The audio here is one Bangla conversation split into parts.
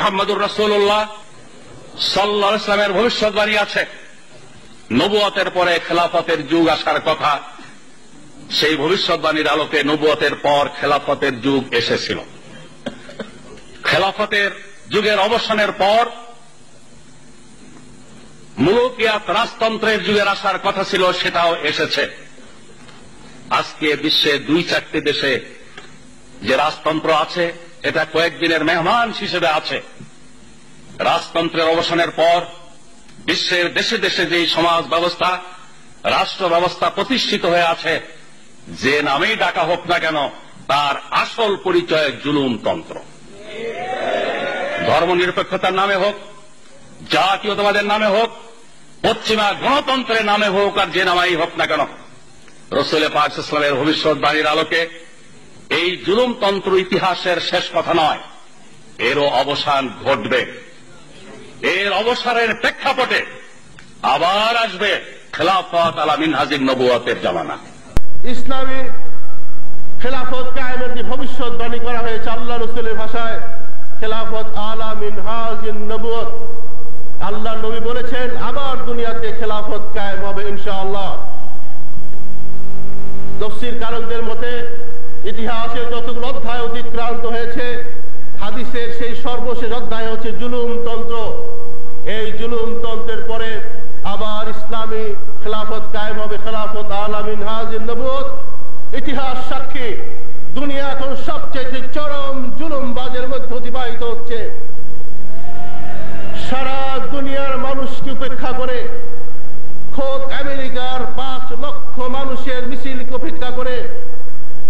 মুহাম্মদুর রাসূলুল্লাহ সাল্লাল্লাহু আলাইহি ওয়াসাল্লামের ভবিষ্যৎবাণী আছে, নবুয়তের পরে খেলাফতের যুগ আসার কথা। সেই ভবিষ্যৎবাণীর আলোকে নবুয়তের পর খেলাফতের যুগ এসেছিল। খেলাফতের যুগের অবসানের পর মুলুকিয়াত রাজতন্ত্রের যুগের আসার কথা ছিল, সেটাও এসেছে। আজকে বিশ্বে 2-4টি দেশে যে রাজতন্ত্র আছে, এটা কয়েকদিনের মেহমান হিসেবে আছে। রাজতন্ত্রের অবসানের পর বিশ্বের দেশে দেশে যে সমাজ ব্যবস্থা, রাষ্ট্র ব্যবস্থা প্রতিষ্ঠিত হয়ে আছে, যে নামেই ডাকা হোক না কেন, তার আসল পরিচয় জুলুমতন্ত্র। ধর্মনিরপেক্ষতার নামে হোক, জাতীয়তাবাদের নামে হোক, পশ্চিমা গণতন্ত্রের নামে হোক, আর যে নামেই হোক না কেন, রাসূল পাক সাল্লাল্লাহু আলাইহি ওয়াসাল্লামের ভবিষ্যৎবাণীর আলোকে এই জুলুমতন্ত্র ইতিহাসের শেষ কথা নয়, এরও অবসান ঘটবে। এর অবসরের প্রেক্ষাপটে আবার আসবে খেলাফত আলা মিনহাজিন নবুয়তের জামানা। ইসলামী খেলাফত কায়েমের যে ভবিষ্যৎবাণী করা হয়েছে আল্লাহ রাসূলের ভাষায়, খেলাফত আলা মিনহাজিন নবুয়ত। আল্লাহ নবী বলেছেন আবার দুনিয়াতে খেলাফত কায়েম হবে ইনশাআল্লাহ। তাফসীর কারকদের মতে ইতিহাসের যতগুলো অধ্যায় অতিক্রান্ত হয়েছে, হাদিসের সেই সর্বশেষ অধ্যায় হচ্ছে জুলুমতন্ত্র। এই জুলুমতন্ত্রের পরে আবার ইসলামী খেলাফত কায়েম হবে, খেলাফত আলা মিনহাজিন নবুয়ত। ইতিহাস সাক্ষী, দুনিয়া এখন সবচেয়ে চরম জুলুমবাজের মধ্যে অতিবাহিত হচ্ছে। সারা দুনিয়ার মানুষকে উপেক্ষা করে, খোদ আমেরিকার 5 লক্ষ মানুষের মিছিলকে উপেক্ষা করে,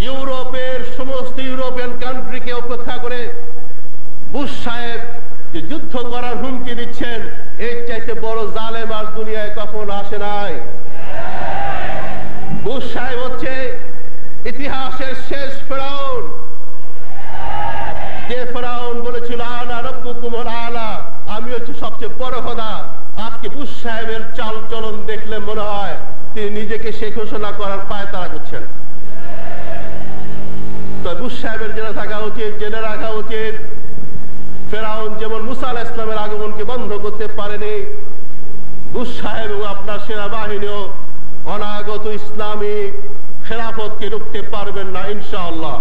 ইউরোপের সমস্ত ইউরোপিয়ান কান্ট্রিকে উপেক্ষা করে বুশ সাহেব যে যুদ্ধ করার হুমকি দিচ্ছেন, এর চাইতে বড় জালেম আর দুনিয়ায় কখনো আসে নাই। বুশ সাহেব হচ্ছে ইতিহাসের শেষ ফেরাউন, যে ফেরাউন বলেছিল আনা রাব্বুকুমুল আলা, আমি হচ্ছে সবচেয়ে বড় খোদা। আজকে বুশ সাহেবের চাল চলন দেখলে মনে হয় তিনি নিজেকে সে ঘোষণা করার পায়তারা করছেন। তো বুশ সাহেবের জেনে থাকা উচিত, জেনে রাখা উচিত, ফেরাউন যেমন মুসা আলাইহিস সালামের আগমনকে বন্ধ করতে পারেনি, বুশ সাহেব এবং আপনার সেনাবাহিনীও অনাগত ইসলামী খেলাফতকে রুখতে পারবেন না ইনশাআল্লাহ।